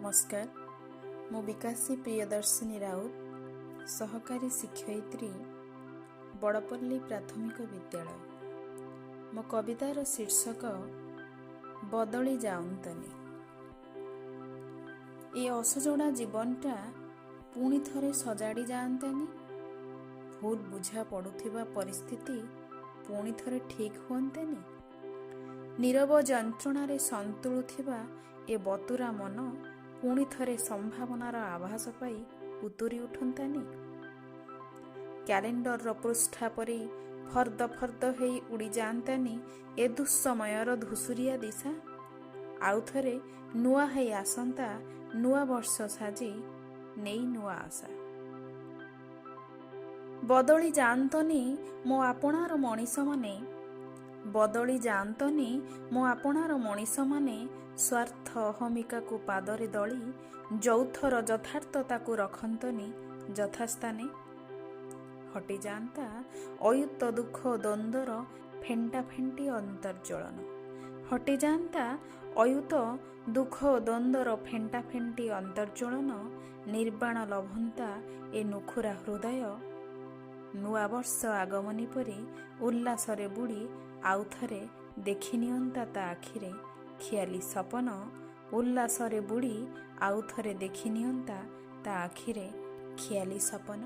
नमस्कार मु विकासी प्रियदर्शिनी राउत सहकारी शिक्षयित्री बड़पल्ली प्राथमिक विद्यालय। मो कवितार शीर्षक बदली जाऊंतनी। ए असजोड़ा जीवनटा पुणी थरे सजाड़ी जाऊंतनी। भूल बुझा पड़ुथिबा परिस्थिति पुणी थरे ठीक हुअंतनी। नीरव जंत्रणार संतुलुथिबा ए बतुरा मन पुणी थरे संभावनार आभास पाई उतुरी उठंतानी। क्यालेंडर पृष्ठा परी फर्द फर्द हेई उड़ी जातानी ए दुस्समयर धुसुरिया दिशा। आउ थरे नुआ हेई आसंता नुआ वर्ष साजी नेई नुआ आशा। बदली जातनी मो आपणार मनीष माने, बदली जातनी मो आपणार मनीष माने। स्वार्थ अहमिका को पादरे दली जौथर यथार्थता को रखंतनी यथास्थाने। हटि जाता अयुत दुख द्वंद्वर फेंटा फेंटी अंतर्ज्वलन। हटि जाता अयुत दुख द्वंद्वर फेंटा फेंटी अंतर्ज्वलन। निर्बाण लभंता ए नुखुरा हृदय। नुआ वर्ष आगमनी परी उल्लासरे बुड़ी आउ थरे देखि नियंता ता आखिरे खियाली सपन। उल्लासरे बुड़ी आउ थरे देखि नियंता ता आखिरे खियाली सपन।